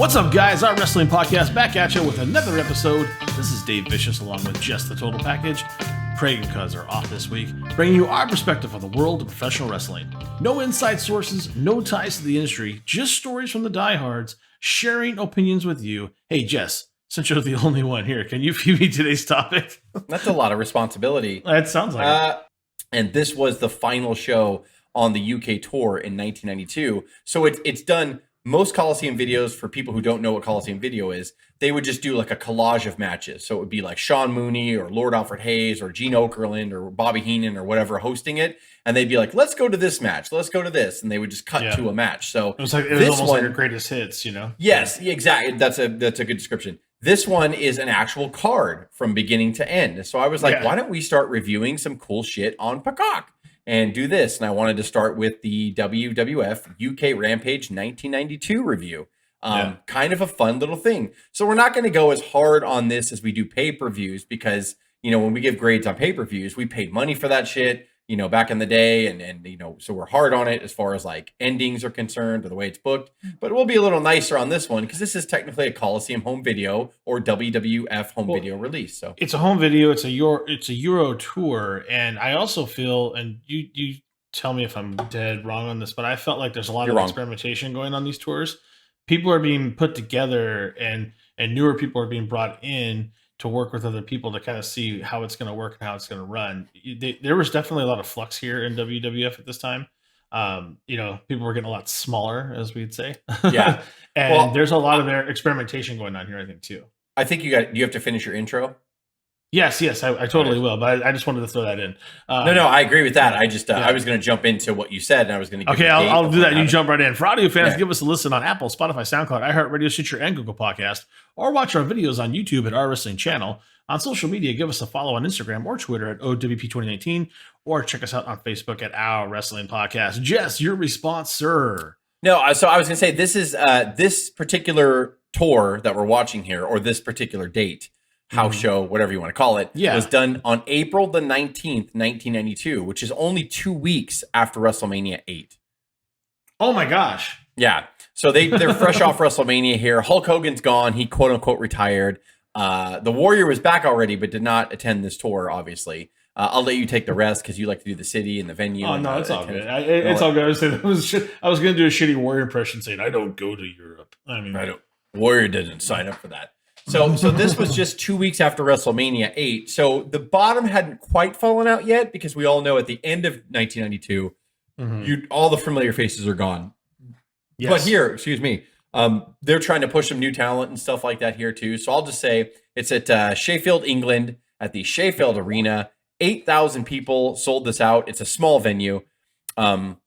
What's up, guys? Our wrestling podcast back at you with another episode. This is Dave Vicious along with Jess, the Total Package. Craig and Cuz are off this week, bringing you our perspective on the world of professional wrestling. No inside sources, no ties to the industry, just stories from the diehards, sharing opinions with you. Hey, Jess, since you're the only one here, can you feed me today's topic? That's a lot of responsibility. That sounds like it. And this was the final show on the UK tour in 1992. So it's done. Most Coliseum videos, for people who don't know what Coliseum video is, they would just do like a collage of matches. So it would be like Sean Mooney or Lord Alfred Hayes or Gene Okerlund or Bobby Heenan or whatever hosting it. And they'd be like, let's go to this match. Let's go to this. And they would just cut to a match. So it was almost like your greatest hits, you know? Yes, exactly. That's a good description. This one is an actual card from beginning to end. So I was like, why don't we start reviewing some cool shit on Peacock and do this? And I wanted to start with the WWF UK Rampage 1992 review. Kind of a fun little thing. So we're not going to go as hard on this as we do pay-per-views because, you know, when we give grades on pay-per-views, we paid money for that shit, you know, back in the day. And you know, so we're hard on it as far as like endings are concerned or the way it's booked. But we'll be a little nicer on this one because this is technically a Coliseum home video or WWF home video release. So it's a home video. It's a Euro tour. And I also feel, and you tell me if I'm dead wrong on this, but I felt like there's a lot of experimentation going on these tours. People are being put together and newer people are being brought in to work with other people to kind of see how it's going to work and how it's going to run. There was definitely a lot of flux here in WWF at this time. You know, people were getting a lot smaller, as we'd say. Yeah. And there's a lot of experimentation going on here, I think, too. I think you have to finish your intro. Yes, I totally will, but I just wanted to throw that in. No, I agree with that. I just I was going to jump into what you said, and I was going to give I'll do that. You jump right in. For audio fans, give us a listen on Apple, Spotify, SoundCloud, iHeartRadio, Stitcher, and Google Podcast, or watch our videos on YouTube at Our Wrestling Channel. On social media, give us a follow on Instagram or Twitter at O.W.P 2019, or check us out on Facebook at Our Wrestling Podcast. Jess, your response, sir. No, so I was going to say this is this particular tour that we're watching here, or this particular date. House show, whatever you want to call it, was done on April the 19th, 1992, which is only 2 weeks after WrestleMania 8. Oh my gosh. Yeah. So they're fresh off WrestleMania here. Hulk Hogan's gone. He quote unquote retired. The Warrior was back already, but did not attend this tour, obviously. I'll let you take the rest because you like to do the city and the venue. Oh, no, it's all good. It's all good. I was going to do a shitty Warrior impression saying, I don't go to Europe. I mean, Warrior didn't sign up for that. So this was just 2 weeks after WrestleMania 8. So the bottom hadn't quite fallen out yet because we all know at the end of 1992, all the familiar faces are gone. Yes. But here, excuse me, they're trying to push some new talent and stuff like that here too. So I'll just say it's at Sheffield, England, at the Sheffield Arena. 8,000 people sold this out. It's a small venue. The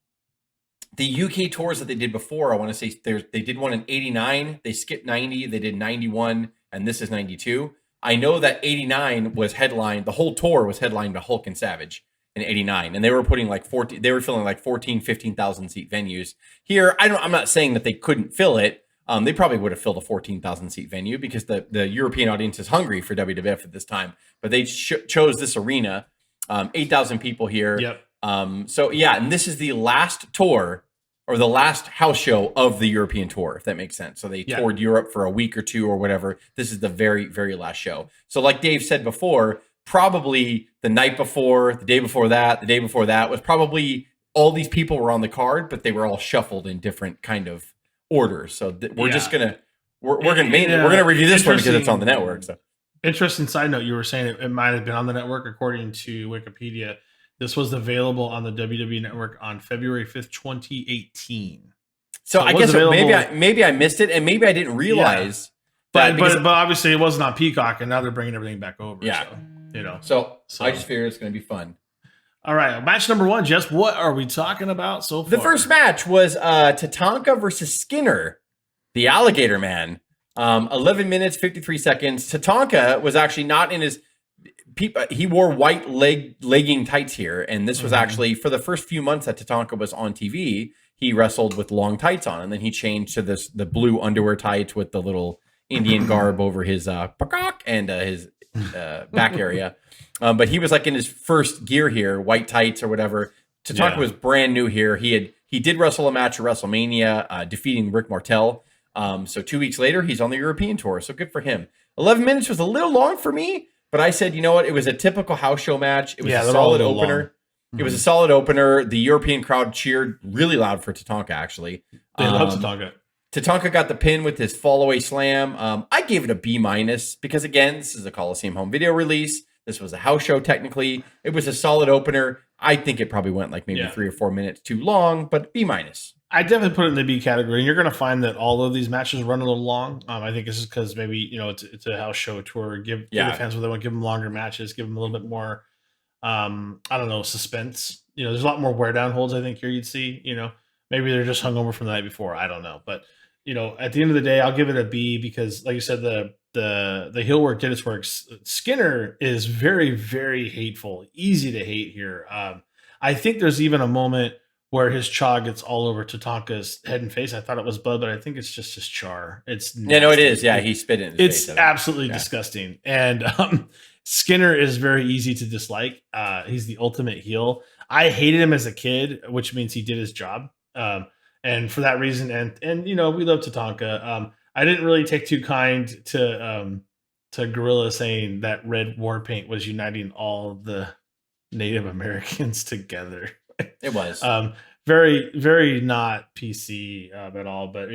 UK tours that they did before, I want to say they did one in 89. They skipped 90. They did 91. And this is 92. I know that 89 was headlined. The whole tour was headlined by Hulk and Savage in 89. And they were putting like 14, they were filling like 14, 15,000 seat venues. Here, I'm not saying that they couldn't fill it. They probably would have filled a 14,000 seat venue because the European audience is hungry for WWF at this time. But they chose this arena, 8,000 people here. Yep. So yeah, and this is the last tour or the last house show of the European tour, if that makes sense. So they toured Europe for a week or two or whatever. This is the very, very last show. So like Dave said before, probably the night before, the day before that, the day before that was probably all these people were on the card, but they were all shuffled in different kind of orders. So we're just gonna we're gonna review this one because it's on the network. So interesting side note, you were saying it might have been on the network according to Wikipedia. This was available on the WWE Network on February 5th, 2018. So I guess maybe I missed it, and maybe I didn't realize. Yeah. But obviously it wasn't on Peacock, and now they're bringing everything back over. Yeah, so, you know. So I just figured it's going to be fun. All right, match number one, Jess. What are we talking about so far? The first match was Tatanka versus Skinner, the Alligator Man. 11 minutes 53 seconds. Tatanka was actually not in his. He wore white legging tights here, and this was actually for the first few months that Tatanka was on TV. He wrestled with long tights on, and then he changed to the blue underwear tights with the little Indian garb over his peacock and his back area. But he was like in his first gear here, white tights or whatever. Tatanka was brand new here. He did wrestle a match at WrestleMania, defeating Rick Martel. So 2 weeks later, he's on the European tour. So good for him. 11 minutes was a little long for me, but I said, you know what? It was a typical house show match. It was a solid opener. It was a solid opener. The European crowd cheered really loud for Tatanka, actually. They love Tatanka. Tatanka got the pin with his fall-away slam. I gave it a B- because, again, this is a Coliseum home video release. This was a house show, technically. It was a solid opener. I think it probably went like maybe 3 or 4 minutes too long, but B-. I definitely put it in the B category. And you're going to find that all of these matches run a little long. I think this is because maybe, it's a house show tour. Give the fans what they want. Give them longer matches. Give them a little bit more, suspense. There's a lot more wear down holds, I think, here you'd see. Maybe they're just hungover from the night before. I don't know. But, at the end of the day, I'll give it a B because, like you said, the heel work did its work. Skinner is very, very hateful. Easy to hate here. I think there's even a moment where his chaw gets all over Tatanka's head and face. I thought it was blood, but I think it's just his char. It's nasty. Yeah, no, it is. Yeah, he spit in his face. It's absolutely disgusting. And Skinner is very easy to dislike. He's the ultimate heel. I hated him as a kid, which means he did his job. And for that reason, and we love Tatanka. I didn't really take too kind to Gorilla saying that red war paint was uniting all the Native Americans together. It was very, very not PC at all. But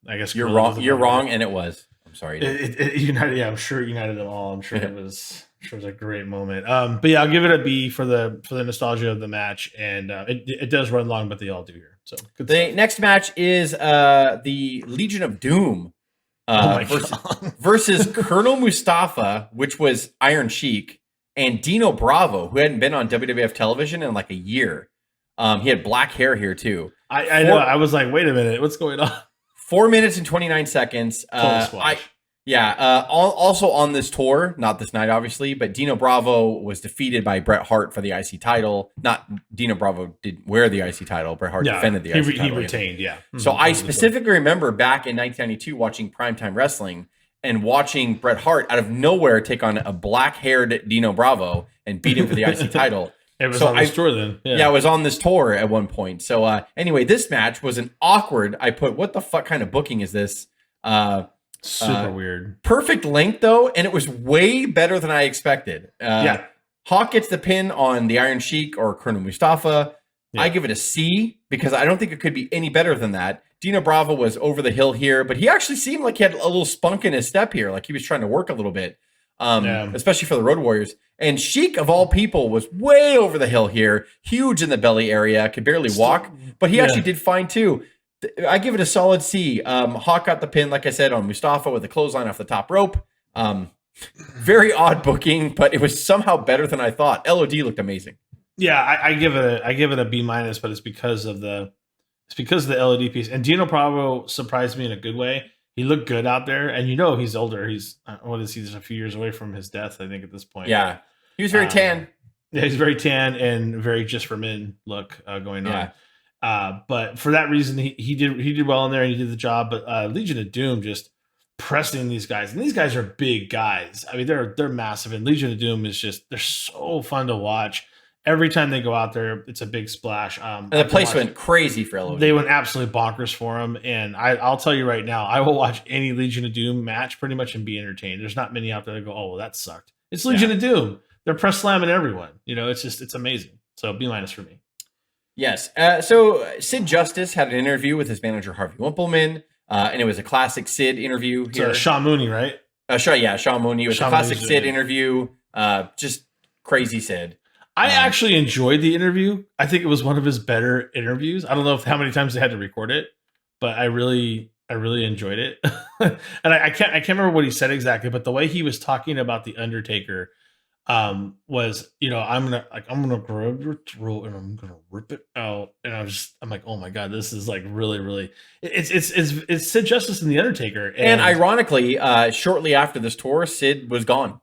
I guess you're wrong. You're wrong, and it was. I'm sorry. It united. Yeah, I'm sure it united them all. I'm sure it was. It was a great moment. But yeah, I'll give it a B for the nostalgia of the match, and it does run long, but they all do here. So the next match is the Legion of Doom versus Colonel Mustafa, which was Iron Sheik, and Dino Bravo, who hadn't been on WWF television in like a year. He had black hair here too. I know. I was like, wait a minute, what's going on? 4 minutes and 29 seconds. Also on this tour, not this night, obviously, but Dino Bravo was defeated by Bret Hart for the IC title. Not Dino Bravo did wear the IC title. Bret Hart defended the IC title. He retained, yeah. So I specifically remember back in 1992 watching Primetime Wrestling and watching Bret Hart out of nowhere take on a black-haired Dino Bravo and beat him for the IC title. It was on this tour then. Yeah, it was on this tour at one point. So anyway, this match was an awkward, I put, what the fuck kind of booking is this? Super weird. Perfect length, though, and it was way better than I expected. Hawk gets the pin on the Iron Sheik or Colonel Mustafa. Yeah. I give it a C because I don't think it could be any better than that. Dino Bravo was over the hill here, but he actually seemed like he had a little spunk in his step here, like he was trying to work a little bit, especially for the Road Warriors. And Sheik, of all people, was way over the hill here, huge in the belly area, could barely walk, but he actually did fine too. I give it a solid C. Hawk got the pin, like I said, on Mustafa with a clothesline off the top rope. Very odd booking, but it was somehow better than I thought. LOD looked amazing. Yeah, I give it a B-, but it's because of the LOD piece. And Dino Bravo surprised me in a good way. He looked good out there, and he's older. He's just a few years away from his death, I think, at this point. Yeah, he was very tan. Yeah, he's very tan and very just for men look going on. But for that reason, he did well in there and he did the job. But Legion of Doom just pressing these guys, and these guys are big guys. I mean, they're massive, and Legion of Doom is they're so fun to watch. Every time they go out there, it's a big splash. And the place went crazy for LOD. They went absolutely bonkers for him. And I'll tell you right now, I will watch any Legion of Doom match pretty much and be entertained. There's not many out there that go, oh, well, that sucked. It's Legion of Doom. They're press slamming everyone. It's amazing. So B- for me. Yes. So Sid Justice had an interview with his manager, Harvey Wimpleman. And it was a classic Sid interview here. Sean Mooney, right? Sean Mooney. It was a classic Sid interview. Just crazy Sid. I actually enjoyed the interview. I think it was one of his better interviews. I don't know how many times they had to record it, but I really enjoyed it. And I can't remember what he said exactly, but the way he was talking about the Undertaker was, I'm gonna grab your throat and I'm gonna rip it out. And I'm like, oh my god, this is like really it's Sid Justice and the Undertaker. And ironically, shortly after this tour, Sid was gone.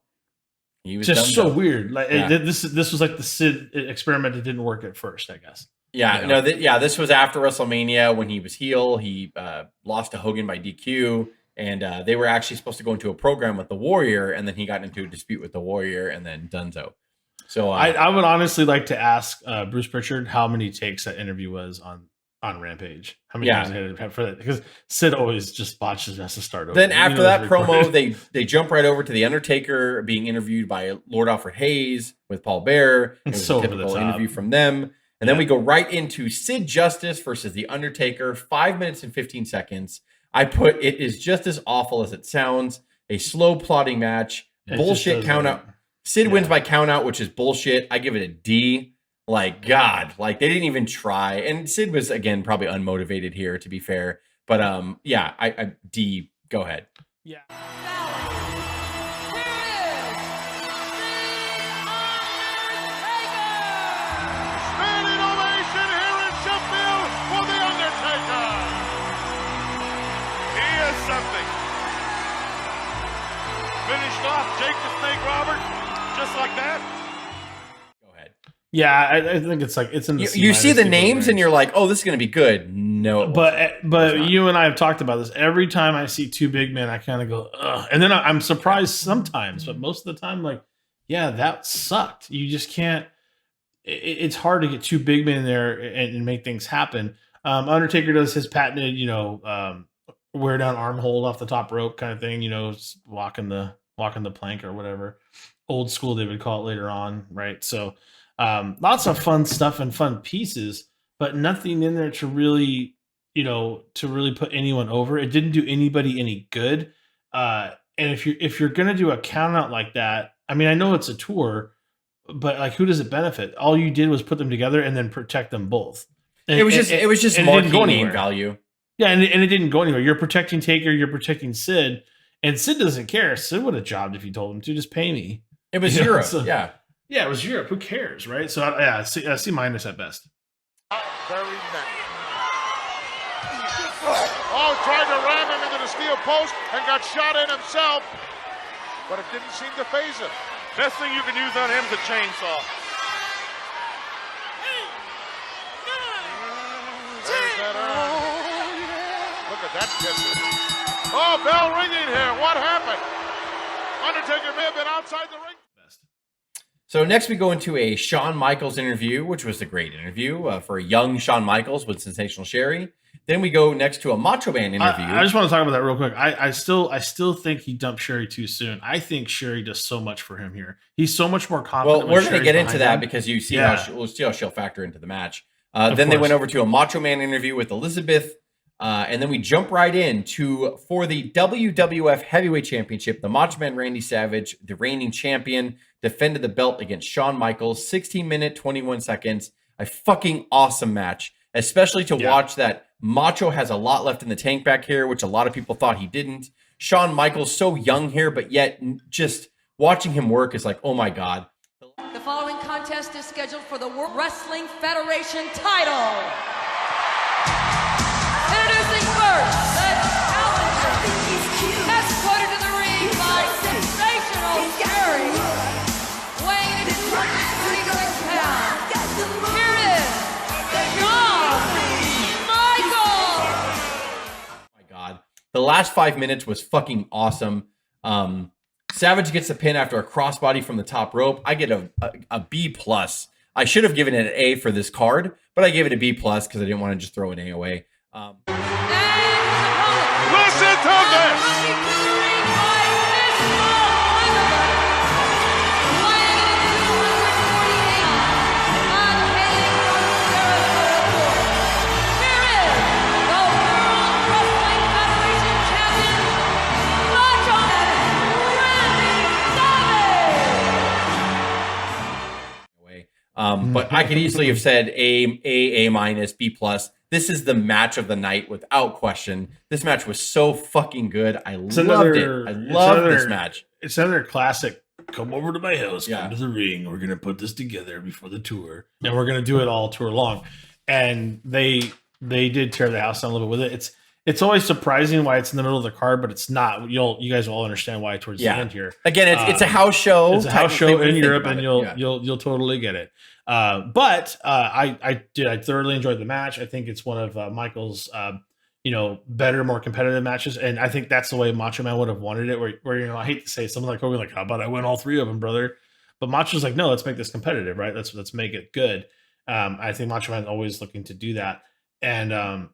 He was just so weird. Like this was like the Sid experiment that didn't work at first, I guess. Yeah, this was after WrestleMania when he was heel. He lost to Hogan by DQ, and they were actually supposed to go into a program with the Warrior, and then he got into a dispute with the Warrior, and then Dunzo. So I would honestly like to ask Bruce Pritchard how many takes that interview was on on Rampage? How many times did it for that? Because Sid always just botches and has to start over. Then after that promo, they jump right over to the Undertaker being interviewed by Lord Alfred Hayes with Paul Bearer. It was so a typical interview from them. And then we go right into Sid Justice versus the Undertaker, 5 minutes and 15 seconds. I put it is just as awful as it sounds. A slow plotting match, bullshit count out. Sid wins by count out, which is bullshit. I give it a D. Like, God, like they didn't even try. And Sid was, again, probably unmotivated here, to be fair. But I D, go ahead. Yeah. Standing ovation here in Sheffield for The Undertaker. He is something. Finished off Jake the Snake Robert just like that. Yeah, I think it's like it's in the you see the names and you're like, oh, this is going to be good. No, but you and I have talked about this. Every time I see two big men, I kind of go, ugh. And then I'm surprised sometimes, but most of the time, like, yeah, that sucked. You just can't. It's hard to get two big men in there and make things happen. Undertaker does his patented, wear down arm hold off the top rope kind of thing. Walking the plank or whatever. Old school, they would call it later on, right? So. Lots of fun stuff and fun pieces, but nothing in there to really put anyone over. It didn't do anybody any good. And if you're gonna do a count out like that, I mean, I know it's a tour, but like, who does it benefit? All you did was put them together and then protect them both. And, it was just marketing name value. Yeah, and it didn't go anywhere. You're protecting Taker, you're protecting Sid, and Sid doesn't care. Sid would have jobbed if you told him to just pay me. It was Europe, yeah. Yeah, it was Europe. Who cares, right? So, C minus at best. Very many. Oh, tried to ram him into the steel post and got shot in himself, but it didn't seem to faze him. Best thing you can use on him is a chainsaw. There's that arm. Look at that kiss. Oh, bell ringing here. What happened? Undertaker may have been outside the ring. So next we go into a Shawn Michaels interview, which was a great interview for a young Shawn Michaels with Sensational Sherry. Then we go next to a Macho Man interview. I just want to talk about that real quick. I still think he dumped Sherry too soon. I think Sherry does so much for him here. He's so much more confident. Well, we're going to get into that because you see we'll see how she'll factor into the match. Then they went over to a Macho Man interview with Elizabeth. And then we jump right in for the WWF Heavyweight Championship. The Macho Man Randy Savage, the reigning champion, defended the belt against Shawn Michaels. 16-minute, 21 seconds. A fucking awesome match, especially to watch that Macho has a lot left in the tank back here, which a lot of people thought he didn't. Shawn Michaels so young here, but yet just watching him work is like, oh my God. The following contest is scheduled for the World Wrestling Federation title. Introducing first, the challenger, escorted to the ring by Sensational Sherry, weighing in at 236 pounds. Here is Shawn Michaels. Oh my God. The last 5 minutes was fucking awesome. Savage gets the pin after a crossbody from the top rope. I get a B plus. I should have given it an A for this card, but I gave it a B plus because I didn't want to just throw an A away. Listen to this! But I could easily have said A minus, B plus. This is the match of the night without question. This match was so fucking good. I loved it. I loved this match. It's another classic. Come over to my house, come to the ring. We're gonna put this together before the tour, and we're gonna do it all tour long. And they did tear the house down a little bit with it. It's always surprising why it's in the middle of the card, but it's not. You guys will all understand why towards the end here. Again, it's a house show. It's a house show in Europe, and you'll totally get it. But I thoroughly enjoyed the match. I think it's one of Michael's better, more competitive matches, and I think that's the way Macho Man would have wanted it. Where I hate to say something like Hogan, like, how about I win all three of them, brother? But Macho's like, no, let's make this competitive, right? Let's make it good. I think Macho Man's always looking to do that. and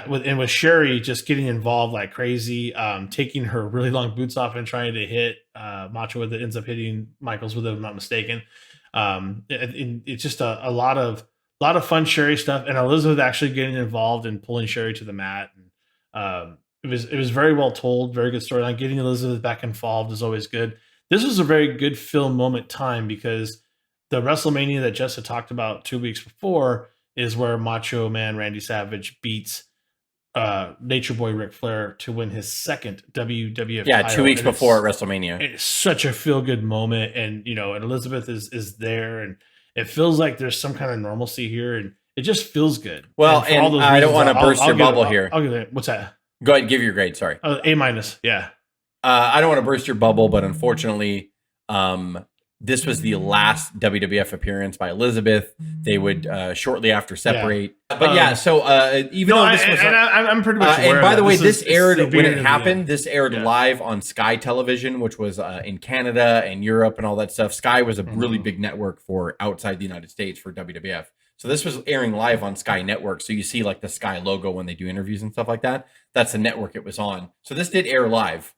with Sherry just getting involved like crazy, taking her really long boots off and trying to hit Macho with it, ends up hitting Michaels with it, if I'm not mistaken. It's just a lot of fun Sherry stuff, and Elizabeth actually getting involved and pulling Sherry to the mat. And it was very well told, very good storyline. Getting Elizabeth back involved is always good. This was a very good film moment time, because the WrestleMania that Jess had talked about 2 weeks before is where Macho Man Randy Savage beats Nature Boy Ric Flair to win his second WWF title. 2 weeks before at WrestleMania. It's such a feel-good moment, and and Elizabeth is there, and it feels like there's some kind of normalcy here, and it just feels good. Well, and I don't want to burst your bubble here. I'll give it. What's that? Go ahead, give your grade. Sorry. A-. Yeah. I don't want to burst your bubble, but unfortunately, this was the last WWF appearance by Elizabeth. They would shortly after separate. Yeah. But even though this was... I'm pretty much aware and by of the way, this aired when it happened. This aired live on Sky Television, which was in Canada and Europe and all that stuff. Sky was a really big network for outside the United States for WWF. So this was airing live on Sky Network. So you see like the Sky logo when they do interviews and stuff like that. That's the network it was on. So this did air live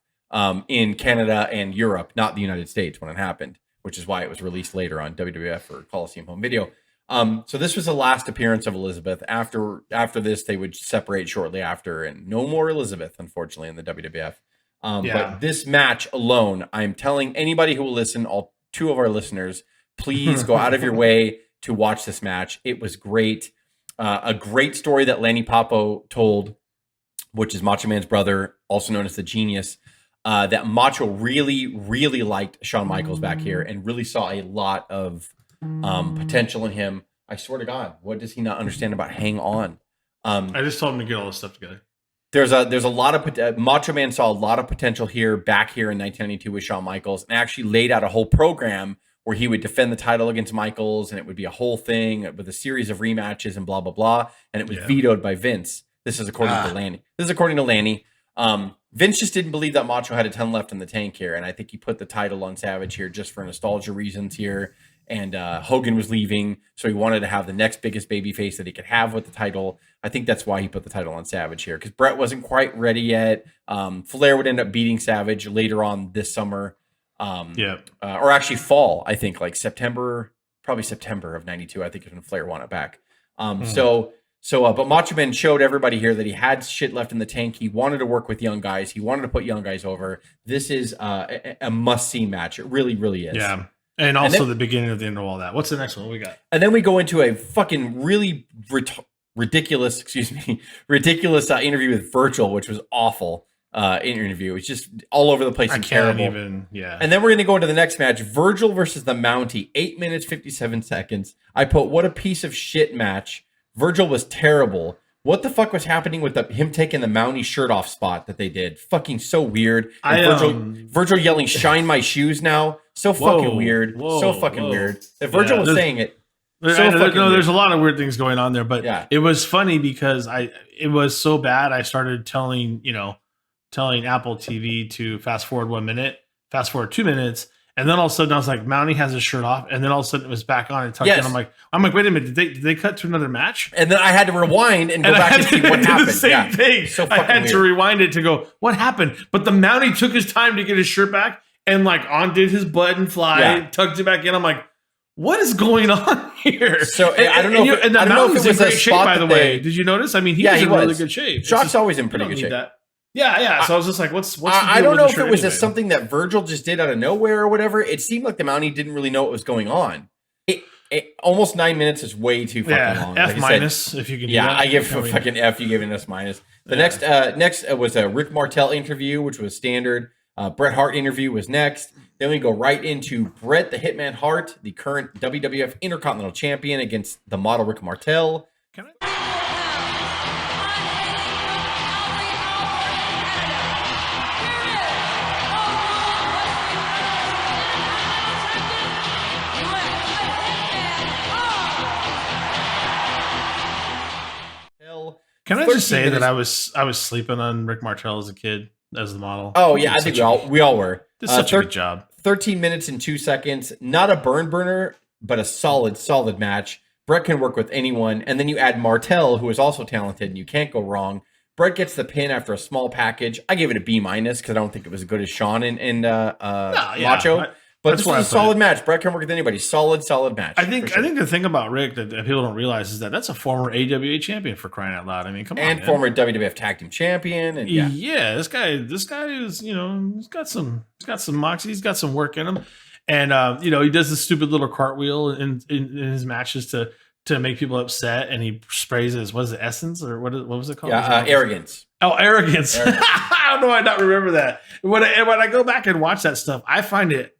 in Canada and Europe, not the United States when it happened, which is why it was released later on WWF or Coliseum Home Video. So this was the last appearance of Elizabeth. After this, they would separate shortly after, and no more Elizabeth, unfortunately, in the WWF. But this match alone, I'm telling anybody who will listen, all 2 of our listeners, please go out of your way to watch this match. It was great. A great story that Lanny Poffo told, which is Macho Man's brother, also known as the Genius. That Macho really, really liked Shawn Michaels back here and really saw a lot of potential in him. I swear to God, what does he not understand about Hang On? I just told him to get all this stuff together. There's a lot of Macho Man saw a lot of potential back here in 1992 with Shawn Michaels, and actually laid out a whole program where he would defend the title against Michaels, and it would be a whole thing with a series of rematches and blah blah blah, and it was vetoed by Vince. This is according to Lanny. Vince just didn't believe that Macho had a ton left in the tank here, and I think he put the title on Savage here just for nostalgia reasons here. And Hogan was leaving, so he wanted to have the next biggest babyface that he could have with the title. I think that's why he put the title on Savage here, because Brett wasn't quite ready yet. Flair would end up beating Savage later on this summer, or actually fall. I think like probably September of '92. I think is when Flair won it back. But Macho Man showed everybody here that he had shit left in the tank. He wanted to work with young guys. He wanted to put young guys over. This is a must-see match. It really, really is. Yeah. And also the beginning of the end of all that. What's the next one we got? And then we go into a fucking really ridiculous interview with Virgil, which was awful interview. It's just all over the place and terrible. And then we're going to go into the next match. Virgil versus the Mountie. 8 minutes, 57 seconds. I put, what a piece of shit match. Virgil was terrible. What the fuck was happening with him taking the Mountie shirt off spot that they did? Fucking so weird. Virgil yelling, "Shine my shoes now." So fucking weird. So fucking weird. If Virgil was saying it. There's a lot of weird things going on there, but it was funny because it was so bad. I started telling Apple TV to fast forward 1 minute, fast forward 2 minutes. And then all of a sudden I was like, Mountie has his shirt off, and then all of a sudden it was back on and tucked in. I'm like, wait a minute, did they cut to another match? And then I had to rewind and go back and see what happened. The same thing. So I had to rewind it to go, what happened? But the Mountie took his time to get his shirt back and like undid his button fly, tucked it back in. I'm like, what is going on here? So I don't know. And the Mountie's in great shape, by the way. Did you notice? I mean, he was in really good shape. Shock's always in pretty good shape. Yeah. So I was just like, what's the deal I don't know with if it was just something that Virgil just did out of nowhere or whatever. It seemed like the Mountie didn't really know what was going on. Almost 9 minutes is way too fucking long. F minus, if you can do that. I give a fucking F, you give an S minus. The next was a Rick Martel interview, which was standard. Bret Hart interview was next. Then we go right into Bret the Hitman Hart, the current WWF Intercontinental Champion, against the model Rick Martel. Can I just say that I was sleeping on Rick Martel as a kid as the model? Oh yeah, I think we all were. Did such a good job. 13 minutes and 2 seconds. Not a burner, but a solid match. Brett can work with anyone. And then you add Martel, who is also talented, and you can't go wrong. Brett gets the pin after a small package. I gave it a B- because I don't think it was as good as Sean and Macho. But this is a solid match. Brett can work with anybody. Solid match. I think the thing about Rick that people don't realize is that that's a former AWA champion, for crying out loud. I mean, come on, and former WWF Tag Team Champion. And this guy is, he's got some moxie. He's got some work in him, and he does this stupid little cartwheel in his matches to make people upset, and he sprays his essence or what was it called? Arrogance. Oh, arrogance. I don't know. I not remember that. When I go back and watch that stuff, I find it.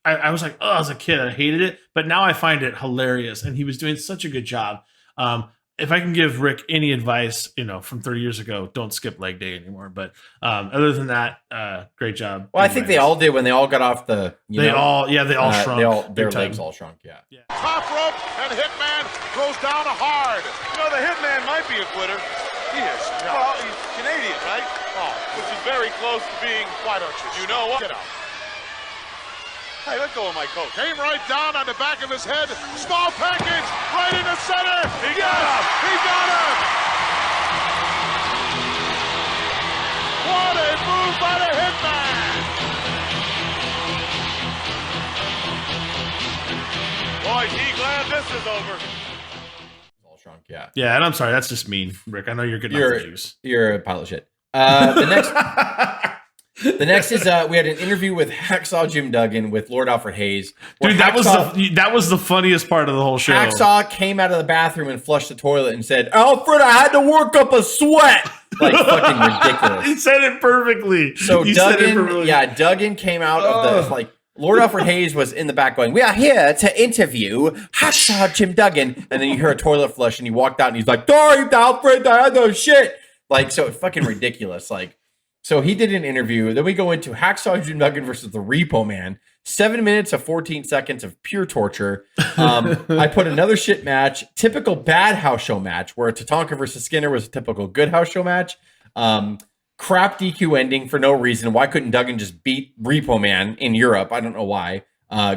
I was like, as a kid, I hated it, but now I find it hilarious. And he was doing such a good job. If I can give Rick any advice, from 30 years ago, don't skip leg day anymore. But other than that, great job. Well, I think they all did when they all got off the. They all shrunk. Their legs all shrunk. Yeah. Top rope and Hitman goes down hard. The Hitman might be a quitter. He is. Well, he's Canadian, right? Oh, which is very close to being. Why don't you? You know what? Get out. Hey, let go of my coat. Came right down on the back of his head. Small package right in the center. He got him. He got him. What a move by the Hitman. Boy, is he glad this is over. All shrunk. Yeah. Yeah, and I'm sorry, that's just mean, Rick. I know you're good enough for juice. You're a pile of shit. The next is we had an interview with Hacksaw Jim Duggan with Lord Alfred Hayes. Dude, that was the funniest part of the whole show. Hacksaw came out of the bathroom and flushed the toilet and said, "Alfred, I had to work up a sweat." Like fucking ridiculous. He said it perfectly. So Duggan came out of the Lord Alfred Hayes was in the back going, "We are here to interview Hacksaw Jim Duggan," and then you hear a toilet flush and he walked out and he's like, "Sorry, Alfred, I had no shit." So it's fucking ridiculous. So he did an interview. Then we go into Hacksaw Jim Duggan versus the Repo Man. 7 minutes of 14 seconds of pure torture. I put another shit match, typical bad house show match, where Tatanka versus Skinner was a typical good house show match. Crap DQ ending for no reason. Why couldn't Duggan just beat Repo Man in Europe? I don't know why.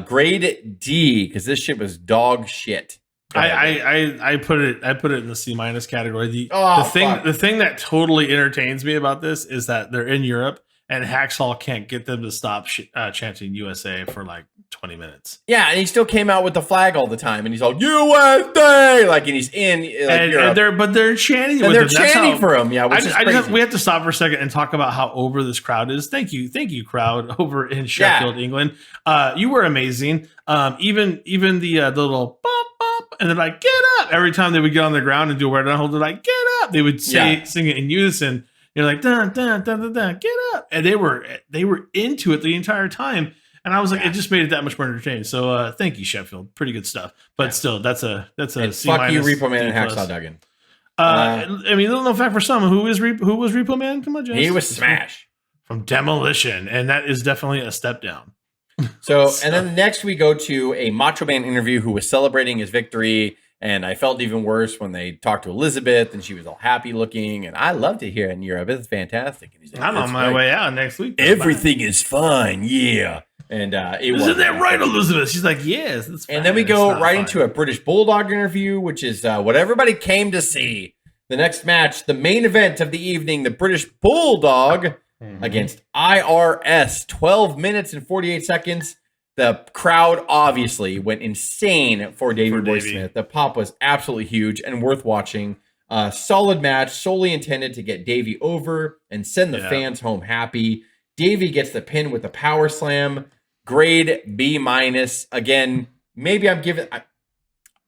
Grade D, because this shit was dog shit. I put it in the C- category. The thing that totally entertains me about this is that they're in Europe and Hacksaw can't get them to stop chanting USA for 20 minutes. Yeah, and he still came out with the flag all the time, and he's all USA, and he's in Europe. But they're chanting. And they're chanting for him. Yeah, we have to stop for a second and talk about how over this crowd is. Thank you, crowd over in Sheffield, England. You were amazing. Even the little bop bop, and they're like, "Get up!" Every time they would get on the ground and do a wear down hold, they're like, "Get up!" They would sing it in unison. You're like, dun, dun, dun, dun, dun, get up. And they were into it the entire time. And I was like, it just made it that much more entertaining. So thank you, Sheffield. Pretty good stuff. But still, that's a C-. Fuck you, Repo Man and Hacksaw Duggan. I mean, little known fact for some, who was Repo Man? Come on, Jess. He was Smash. From Demolition. And that is definitely a step down. So, and then next we go to a Macho Man interview who was celebrating his victory. And I felt even worse when they talked to Elizabeth and she was all happy looking. And I loved it here in Europe. It's fantastic. And he's like, I'm on my way out next week. Everything is fine. Yeah. And isn't that right, Elizabeth? She's like, yes. That's fine. And then we go right into a British Bulldog interview, which is what everybody came to see. The next match, the main event of the evening, the British Bulldog against IRS. 12 minutes and 48 seconds. The crowd obviously went insane for Davey Boy Smith. The pop was absolutely huge and worth watching. Solid match, solely intended to get Davey over and send the fans home happy. Davey gets the pin with a power slam. Grade B-. Again, maybe I'm giving...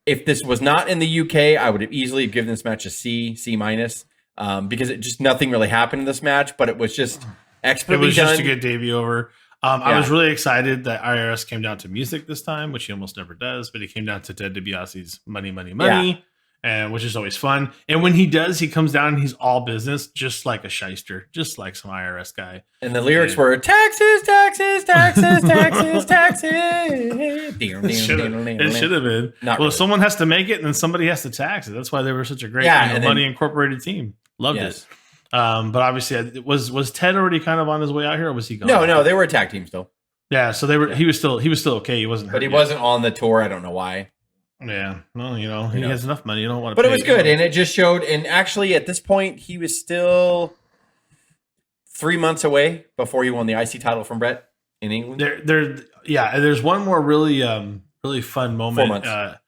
If this was not in the UK, I would have easily given this match a C-, because it just nothing really happened in this match, but it was just expertly done. It was just to get Davey over. I was really excited that IRS came down to music this time, which he almost never does, but he came down to Ted DiBiase's Money, Money, Money, and which is always fun. And when he does, he cocomes down and he's all business, just like a shyster, just like some IRS guy. And the lyrics were taxes, taxes, taxes, taxes, taxes. It should have been. Well, someone has to make it and then somebody has to tax it. That's why they were such a great Money Incorporated team. Loved it. But obviously, was Ted already kind of on his way out here, or was he gone? No, they were a tag team still. Yeah, so they were. He was still okay. He wasn't hurt but he wasn't on the tour. I don't know why. Yeah. Well, he has enough money. You don't want to. But it was good, and it just showed. And actually, at this point, he was still 3 months away before he won the IC title from Brett in England. There's one more really fun moment 4 months.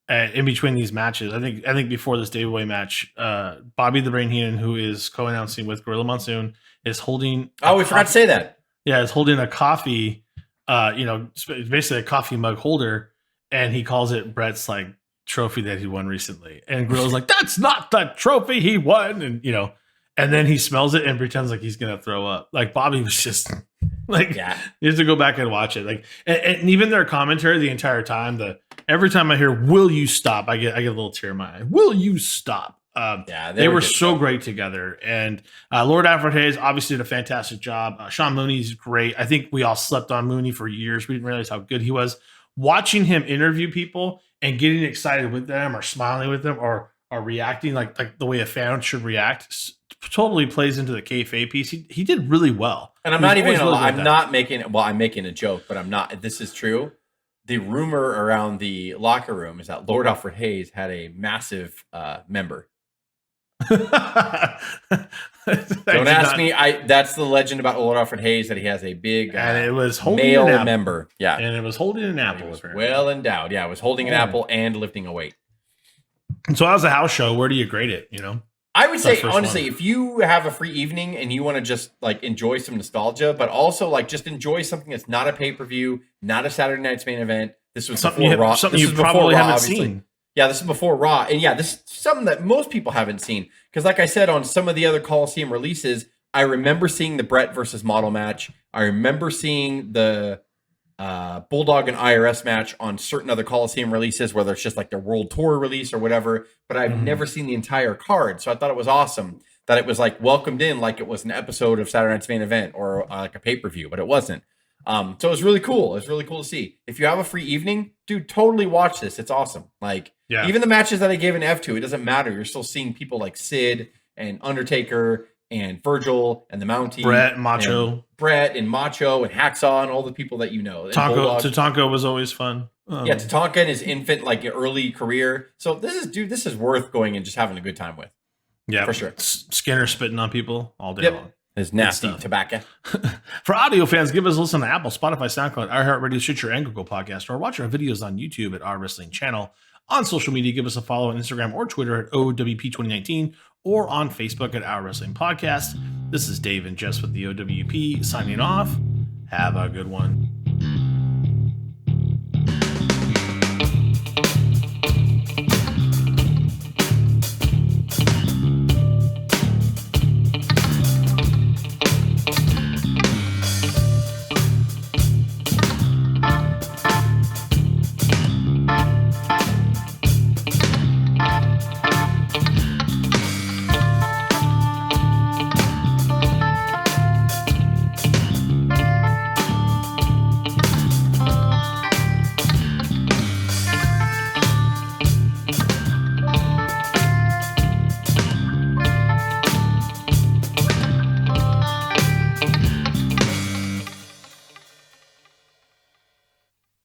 In between these matches. I think before this Dave Away match, Bobby the Brain Heenan, who is co-announcing with Gorilla Monsoon, is holding. We forgot to say that. Yeah, is holding a coffee. Basically a coffee mug holder, and he calls it Brett's like trophy that he won recently. And Gorilla's like, "That's not the trophy he won," and and then he smells it and pretends like he's gonna throw up. Like Bobby was just like, you have to go back and watch it. Like, and even their commentary the entire time. Every time I hear "Will you stop?" I get a little tear in my eye. Will you stop? They were so great together. And Lord Alfred Hayes obviously did a fantastic job. Sean Mooney's great. I think we all slept on Mooney for years. We didn't realize how good he was. Watching him interview people and getting excited with them or smiling with them or reacting like the way a fan should react totally plays into the kayfabe piece. He did really well. And I'm not even gonna lie. I'm making a joke, but I'm not. This is true. The rumor around the locker room is that Lord Alfred Hayes had a massive member. Don't ask me. That's the legend about Lord Alfred Hayes, that he has a big and it was holding male an apple. member. Yeah, and it was holding an apple. Was well endowed. Yeah, it was holding an apple and lifting a weight. And so, as a house show, where do you grade it? I would say honestly, if you have a free evening and you want to just like enjoy some nostalgia, but also like just enjoy something that's not a pay-per-view, not a Saturday Night's Main Event. This was before Raw. Something you probably haven't seen. Yeah, this is before Raw. And yeah, this is something that most people haven't seen. Because like I said, on some of the other Coliseum releases, I remember seeing the Brett versus Model match. I remember seeing the Bulldog and IRS match on certain other Coliseum releases, whether it's just like their World Tour release or whatever. But I've never seen the entire card. So I thought it was awesome that it was like welcomed in like it was an episode of Saturday Night's Main Event or like a pay-per-view, but it wasn't. So it was really cool. It was really cool to see. If you have a free evening, dude, totally watch this. It's awesome. Like, even the matches that I gave an F to, it doesn't matter. You're still seeing people like Sid and Undertaker and Virgil and the Mountie. Brett and Macho and Hacksaw and all the people that you know. Tatanka was always fun. Tatanka in his infant, like early career. So this is worth going and just having a good time with. Yeah, for sure. Skinner spitting on people all day long. His nasty tobacco. For audio fans, give us a listen to Apple, Spotify, SoundCloud, iHeartRadio, Stitcher, and Google Podcast, or watch our videos on YouTube at Our Wrestling Channel. On social media, give us a follow on Instagram or Twitter at O.W.P 2019, or on Facebook at Our Wrestling Podcast. This is Dave and Jess with the O.W.P signing off. Have a good one.